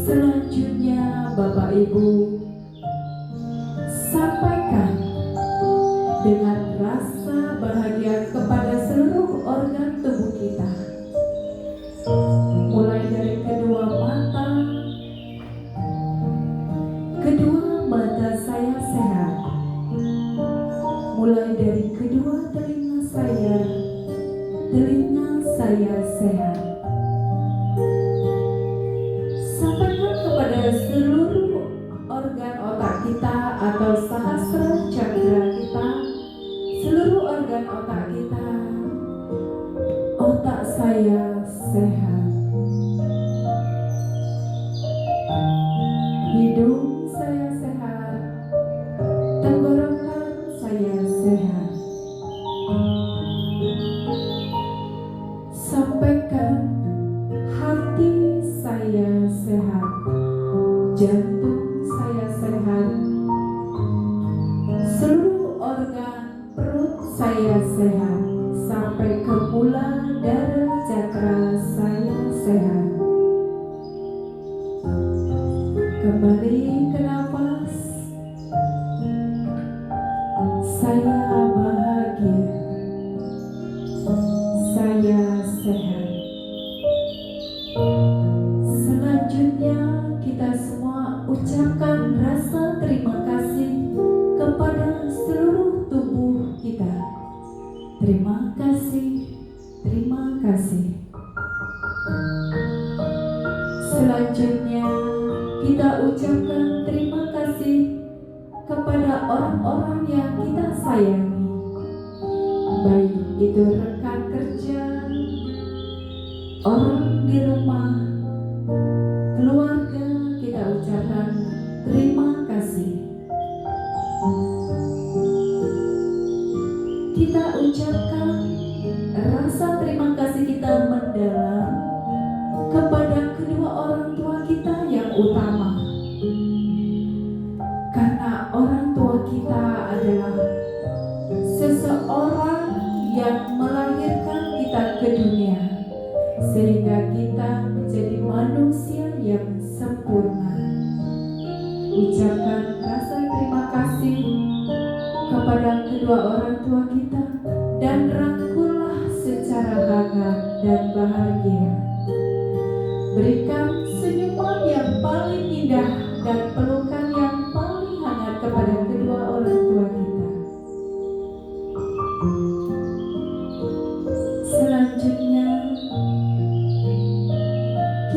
Selanjutnya Bapak Ibu sampaikan dengan rasa bahagia kepada seluruh organ tubuh kita. Mulai dari kedua mata saya sehat. Mulai dari kedua telinga saya sehat. Sampaikan kepada seluruh organ otak kita atau sahasrara cakra kita, seluruh organ otak kita, otak saya sehat. Hidung saya sehat, tenggorokan saya sehat. Sampaikan hati saya sehat, jantung saya sehat, seluruh organ perut saya sehat, sampai ke mula darah cakra saya sehat. Kembali ke nafas. Saya bahagia, saya sehat. Selanjutnya kita semua ucapkan rasa terima kasih kepada seluruh tubuh kita. Terima kasih, terima kasih. Selanjutnya kita ucapkan terima kasih kepada orang-orang yang kita sayangi, baik itu rekan kerja, orang di rumah, keluarga. Kita ucapkan terima kasih. Kita ucapkan rasa terima kasih kita mendalam kepada kedua orang tua kita yang utama, karena orang tua kita adalah seseorang yang melahirkan kita ke dunia sehingga kita menjadi manusia yang sempurna. Ucapkan rasa terima kasih kepada kedua orang tua kita dan rangkullah secara hangat dan bahagia. Berikan senyuman yang paling indah dan pelukan yang paling hangat kepada kedua orang tua kita. Selanjutnya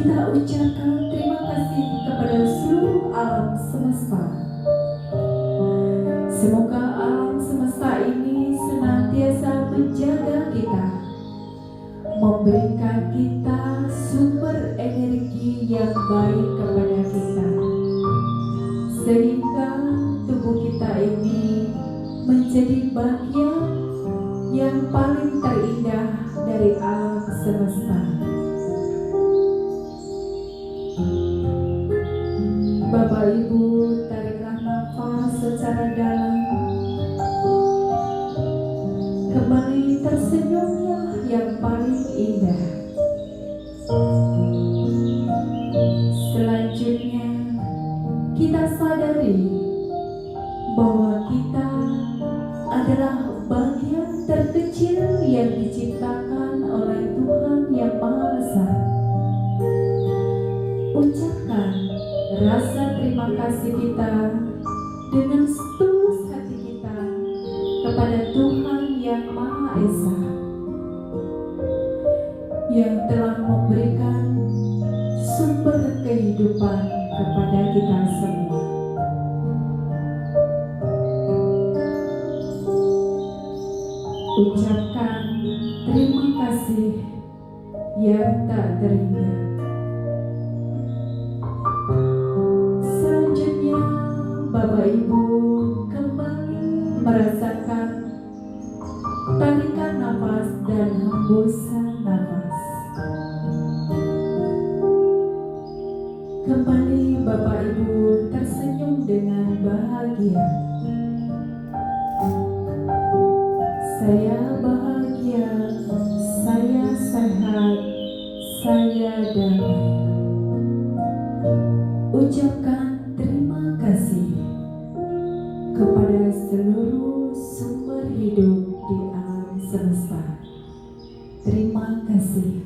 kita ucapkan terima kasih kepada seluruh alam semesta. Semoga alam semesta ini senantiasa menjaga kita, memberikan kita sumber energi yang baik kepada kita, sehingga tubuh kita ini menjadi bagian yang paling terindah dari alam semesta. Bapak Ibu, tariklah nafas secara dalam. Kembali tersenyumlah yang paling indah. Selanjutnya, kita sadari bahwa kita adalah bagian terkecil yang diciptakan oleh Tuhan Yang Maha Esa. Ucapkan rasa terima kasih kita dengan setulus hati kita kepada Tuhan Yang Maha Esa yang telah memberikan sumber kehidupan kepada kita semua. Ucapkan terima kasih yang tak terhingga. Selanjutnya, Bapak Ibu kembali merasakan tarikan nafas dan hembusan nafas. Kembali Bapak Ibu tersenyum dengan bahagia. Saya bahagia, saya sehat, saya damai. Ucapkan terima kasih kepada seluruh sumber hidup di alam semesta. Terima kasih.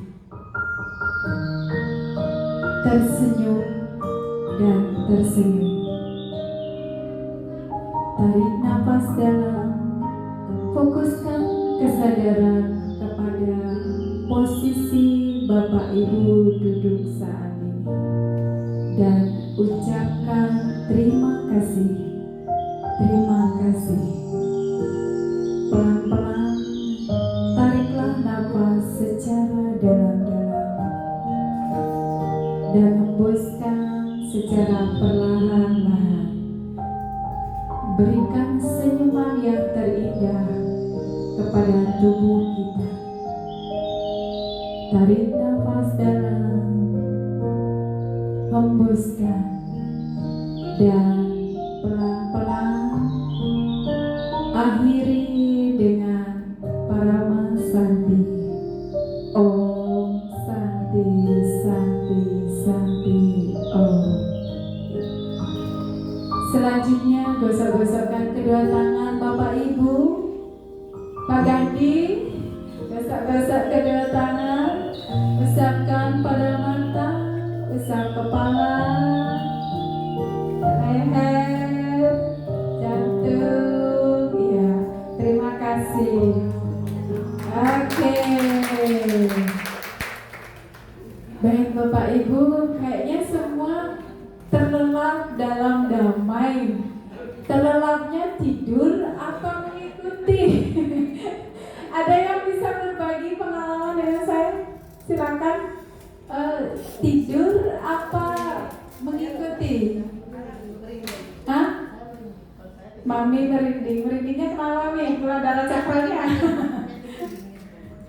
Tersenyum dan tersenyum. Tarik nafas dalam. Fokuskan kesadaran kepada posisi Bapak Ibu duduk saat ini dan ucapkan terima kasih. Terima kasih. Pelan-pelan tariklah nafas secara dalam-dalam dan hembuskan secara perlahan-lahan. Berikan senyuman yang terindah kepada tubuh kita. Tarik nafas dalam, hembuskan, dan pelan-pelan akhiri dengan Parama Santi. Om Santi, Santi, Santi, Om. Selanjutnya gosok-gosokkan kedua tangan Bapak Ibu. Pak Gandhi, gosok-gosok kedua tangan. Usapkan pada mata, usap kepala, leher, jantung. Ya, terima kasih. Oke. Baik Bapak Ibu, kayaknya semua terlelap dalam damai. Terlelapnya tidur atau mengikuti? Ada yang bisa berbagi pengalaman dengan saya? Silakan. Tidur apa mengikuti? Hah? Mami merinding. Merindingnya kenapa Mami? Gula darah cakranya.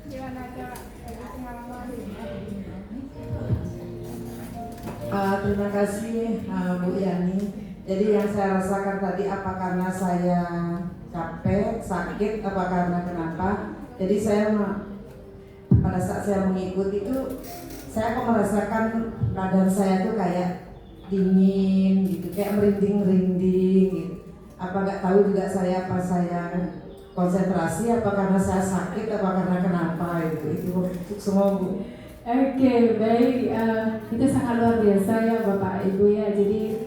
Gimana Kak? Terima kasih Bu Yani. Jadi yang saya rasakan tadi apa karena saya capek, sakit, apa karena kenapa? Jadi saya pada saat saya mengikuti itu saya kok merasakan badan saya tuh kayak dingin gitu, kayak merinding-merinding gitu. Apa nggak tahu juga saya apa saya konsentrasi, apa karena saya sakit, apa karena kenapa itu semua Bu. Oke, baik. Itu sangat luar biasa ya Bapak Ibu ya. Jadi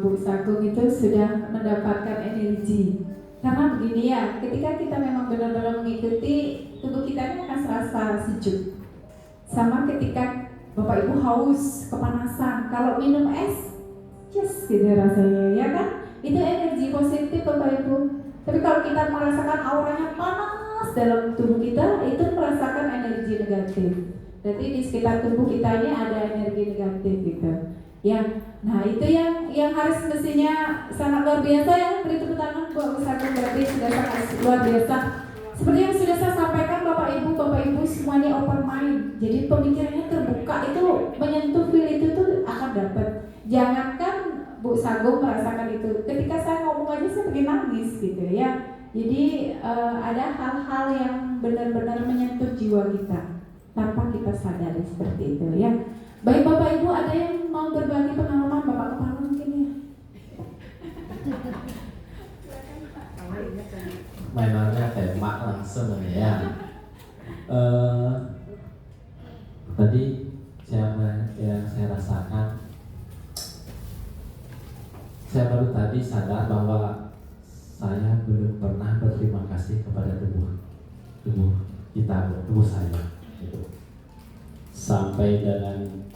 Bu Sagung itu sudah mendapatkan energi. Karena begini ya, ketika kita memang benar-benar mengikuti, tubuh kita ini akan serasa sejuk. Sama ketika Bapak Ibu haus, kepanasan, kalau minum es, yes gitu rasanya, ya kan? Itu energi positif Bapak Ibu. Tapi kalau kita merasakan auranya panas dalam tubuh kita, itu merasakan energi negatif. Berarti di sekitar tubuh kita ini ada energi negatif gitu. Ya, nah itu yang harus mestinya sangat luar biasa ya. Beri tepuk tangan buat usaha berarti sudah sangat luar biasa. Seperti yang sudah saya sampaikan Bapak Ibu semuanya open mind. Jadi pemikirannya terbuka, itu menyentuh feel itu tuh akan dapat. Jangankan Bu Sagung merasakan itu. Ketika saya ngomong aja saya pengen nangis gitu ya. Jadi ada hal-hal yang benar-benar menyentuh jiwa kita tanpa kita sadari seperti itu ya. Baik Bapak Ibu, ada yang mau saya baru tadi sadar bahwa saya belum pernah berterima kasih kepada tubuh kita, tubuh saya. Gitu. Sampai dengan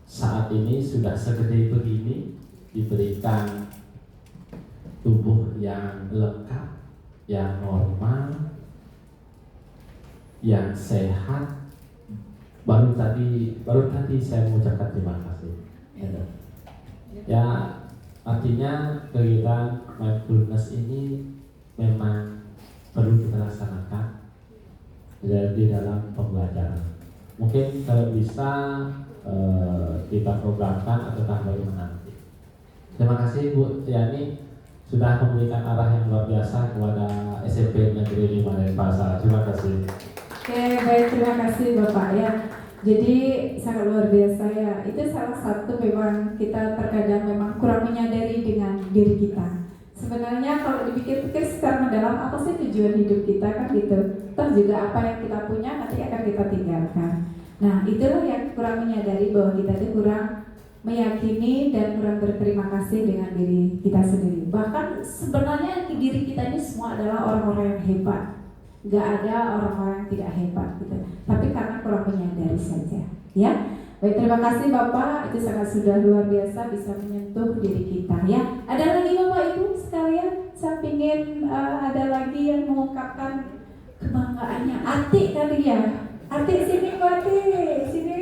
saat ini sudah segede begini, diberikan tubuh yang lengkap, yang normal, yang sehat. Baru tadi saya mengucapkan terima kasih. Ya, artinya kegiatan mindfulness ini memang perlu kita laksanakan di dalam pembelajaran. Mungkin kalau bisa kita programkan atau bagaimana nanti. Terima kasih Bu Yani sudah memberikan arah yang luar biasa kepada SMP Negeri 5 Denpasar. Terima kasih. Oke, baik, terima kasih Bapak ya. Jadi sangat luar biasa ya. Itu salah satu memang kita terkadang memang kurang menyadari dengan diri kita. Sebenarnya kalau dipikir-pikir secara mendalam, apa sih tujuan hidup kita kan gitu. Toh juga apa yang kita punya nanti akan kita tinggalkan. Nah itulah yang kurang menyadari bahwa kita itu kurang meyakini dan kurang berterima kasih dengan diri kita sendiri. Bahkan sebenarnya diri kita ini semua adalah orang-orang yang hebat. Gak ada orang-orang yang tidak hebat gitu. Tapi karena kurang menyadari saja. Ya, baik, terima kasih Bapak. Itu sangat sudah luar biasa bisa menyentuh diri kita. Ya, ada lagi Bapak Ibu sekalian. Saya ingin ada lagi yang mengungkapkan kebanggaannya. Atik kali ya. Atik sini Bu Atik, sini.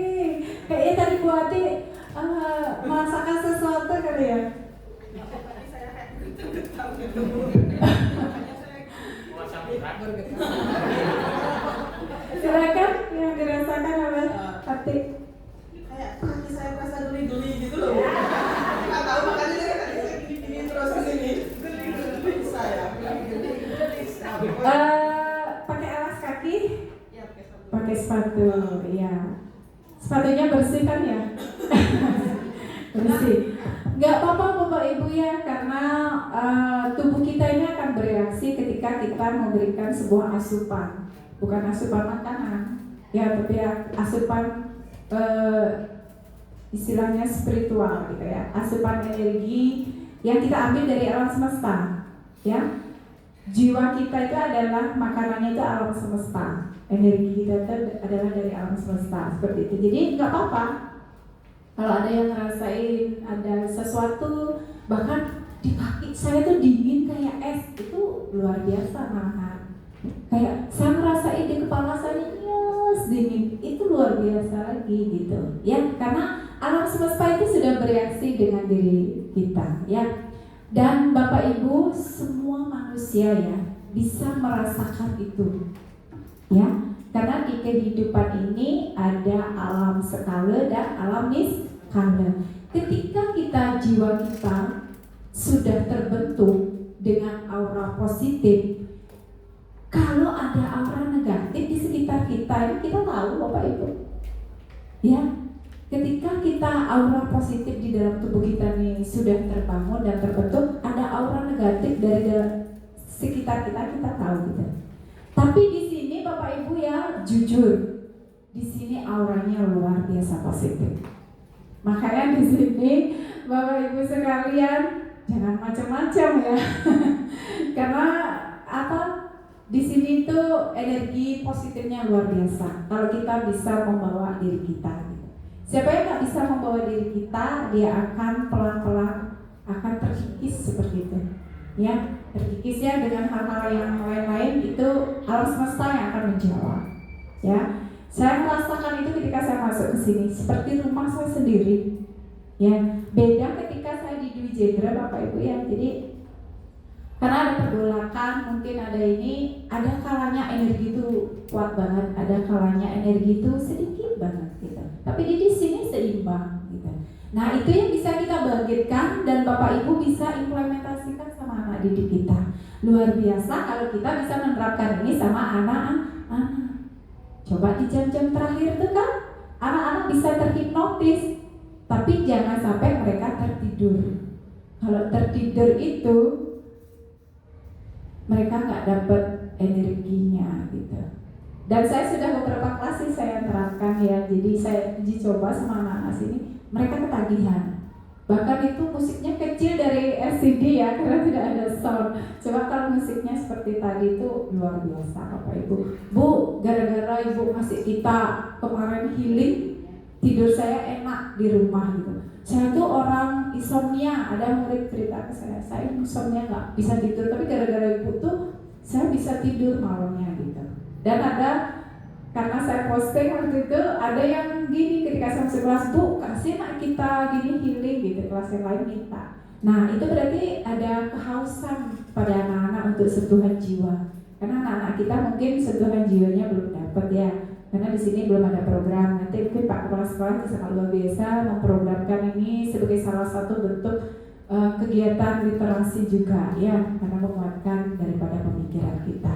Kayaknya tadi Bu Atik merasakan sesuatu kali ya. Silakan yang dirasakan oleh Atik. Kayak kaki saya merasa geli-geli gitu loh. Nggak tahu makanya saya gini terus kesini. Geli-geli saya. Pakai alas kaki? Ya, Pakai sepatu, ya. Sepatunya bersih kan ya? Bersih. Nggak apa-apa Bapak Ibu ya, karena tubuh kita ini akan bereaksi ketika kita memberikan sebuah asupan. Bukan asupan makanan, ya, tapi asupan istilahnya spiritual gitu ya. Asupan energi yang kita ambil dari alam semesta, ya. Jiwa kita itu adalah makanannya itu alam semesta. Energi kita itu adalah dari alam semesta, seperti itu. Jadi nggak apa-apa kalau ada yang ngerasain ada sesuatu, bahkan di kaki saya tuh dingin kayak es, itu luar biasa malahan. Kayak saya ngerasain di kepala saya nyes dingin, itu luar biasa lagi gitu ya, karena alam semesta itu sudah bereaksi dengan diri kita ya. Dan Bapak Ibu semua manusia ya bisa merasakan itu ya, karena di kehidupan ini ada alam skala dan alam niskala. Ketika jiwa kita sudah terbentuk dengan aura positif, kalau ada aura negatif di sekitar kita, ini kita tahu Bapak Ibu ya. Ketika kita aura positif di dalam tubuh kita ini sudah terbangun dan terbentuk, ada aura negatif dari sekitar kita tahu gitu. Tapi di sini Bapak Ibu ya jujur, di sini auranya luar biasa positif. Makanya di sini Bapak Ibu sekalian jangan macam-macam ya. Karena apa? Di sini tuh energi positifnya luar biasa. Kalau kita bisa membawa diri kita. Siapa yang nggak bisa membawa diri kita, dia akan pelan-pelan akan terkikis seperti itu. Ya, terkikisnya dengan hal-hal yang lain-lain itu alam semesta yang akan menjawab. Ya, saya merasakan itu ketika saya masuk ke sini, seperti rumah saya sendiri. Ya, beda ketika saya di Dwi Jendra Bapak Ibu ya. Jadi karena ada pergolakan, mungkin ada ini, ada kalanya energi itu kuat banget, ada kalanya energi itu sedikit banget gitu. Tapi di sini seimbang gitu. Nah itu yang bisa kita bangkitkan dan Bapak Ibu bisa implementasikan sama anak didik kita. Luar biasa kalau kita bisa menerapkan ini sama anak-anak. Coba di jam-jam terakhir tuh kan anak-anak bisa terhipnotis, tapi jangan sampai mereka tertidur. Kalau tertidur itu mereka nggak dapat energinya gitu. Dan saya sudah beberapa kelas saya terapkan ya, jadi saya uji coba sama anak-anak sini, mereka ketagihan. Bahkan itu musiknya kecil dari CD ya karena tidak ada sound. Coba kalau musiknya seperti tadi itu luar biasa Bapak Ibu. Bu, gara-gara Ibu ngasih kita kemarin healing, tidur saya enak di rumah gitu. Saya tuh orang insomnia, ada murid cerita ke saya insomnia nggak bisa tidur, tapi gara-gara Ibu tuh saya bisa tidur malamnya gitu. Dan ada, karena saya posting waktu itu, ada yang gini ketika saya masuk kelas, Bu kasih nak kita gini healing gitu, kelas yang lain minta. Nah itu berarti ada kehausan pada anak-anak untuk sentuhan jiwa. Karena anak-anak kita mungkin sentuhan jiwanya belum dapat ya. Karena di sini belum ada program. Nanti mungkin Pak Kepala Sekolah sangat luar biasa memprogramkan ini sebagai salah satu bentuk kegiatan literasi juga ya, karena menguatkan daripada pemikiran kita.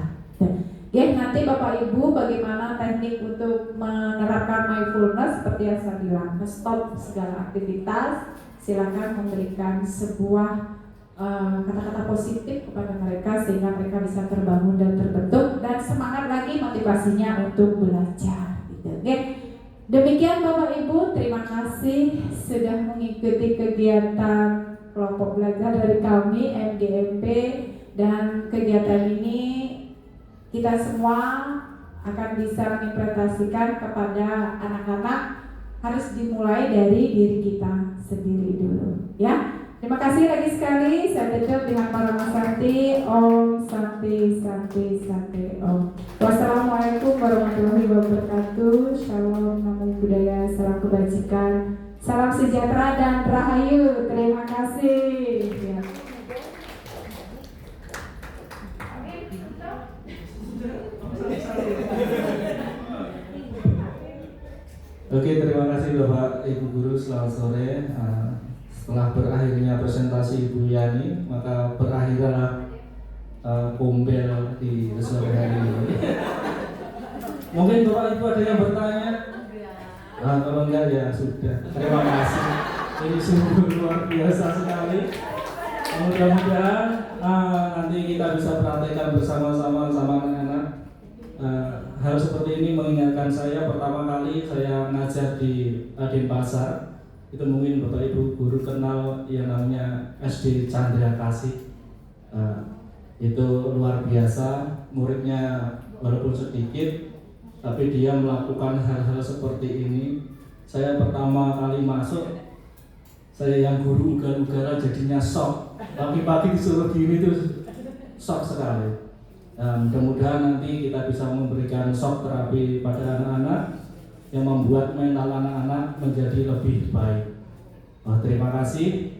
Ya, nanti Bapak Ibu bagaimana teknik untuk menerapkan mindfulness seperti yang saya bilang, stop segala aktivitas, silakan memberikan sebuah kata-kata positif kepada mereka sehingga mereka bisa terbangun dan terbentuk dan semangat lagi motivasinya untuk belajar. Gitu. Oke. Demikian Bapak Ibu, terima kasih sudah mengikuti kegiatan kelompok belajar dari kami MGMP, dan kegiatan ini kita semua akan bisa menginterpretasikan kepada anak-anak harus dimulai dari diri kita sendiri dulu ya. Terima kasih lagi sekali, saya tutup dengan Parama Santi. Om Santi Santi Santi Om. Wassalamualaikum warahmatullahi wabarakatuh. Shalom, namo buddhaya, salam kebajikan, salam sejahtera dan rahayu. Terima kasih ya. Oke, terima kasih Bapak Ibu Guru, selamat sore. Setelah berakhirnya presentasi Ibu Yani, maka berakhirlah kumpul di sore hari ini. Mungkin Bapak Ibu ada yang bertanya? Kalau enggak ya sudah. Terima kasih. Ini sungguh luar biasa sekali. Mudah-mudahan nanti kita bisa praktekkan bersama-sama sama anak-anak. Hal seperti ini mengingatkan saya pertama kali saya ngajar di Denpasar. Itu mungkin Bapak Ibu guru kenal yang namanya SD Chandra Kasih. Itu luar biasa, muridnya walaupun sedikit tapi dia melakukan hal-hal seperti ini. Saya pertama kali masuk, saya yang guru ugal-ugalan jadinya shock. Pagi-pagi disuruh gini tuh shock sekali. Mudah-mudahan nanti kita bisa memberikan shock terapi pada anak-anak yang membuat mental anak-anak menjadi lebih baik. Terima kasih.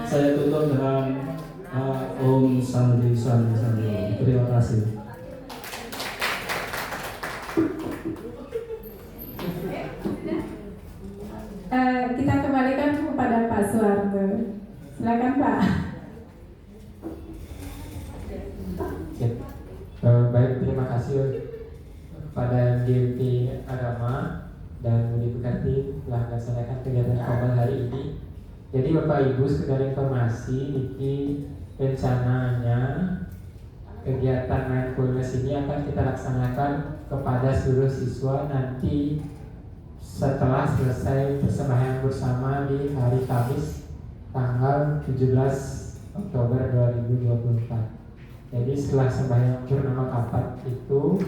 Saya tutup dengan Om Santi Santi Santi. Terima kasih. Kita kembalikan kepada Pak Suwarto. Silakan Pak. Baik, terima kasih pada GMP Agama dan Budi Pekerti telah melaksanakan kegiatan formal hari ini. Jadi Bapak Ibu, sekedar informasi, Niki rencananya kegiatan mindfulness ini akan kita laksanakan kepada seluruh siswa nanti setelah selesai persembahyan bersama di hari Kamis tanggal 17 Oktober 2024. Jadi setelah sembahyang purnama kapat itu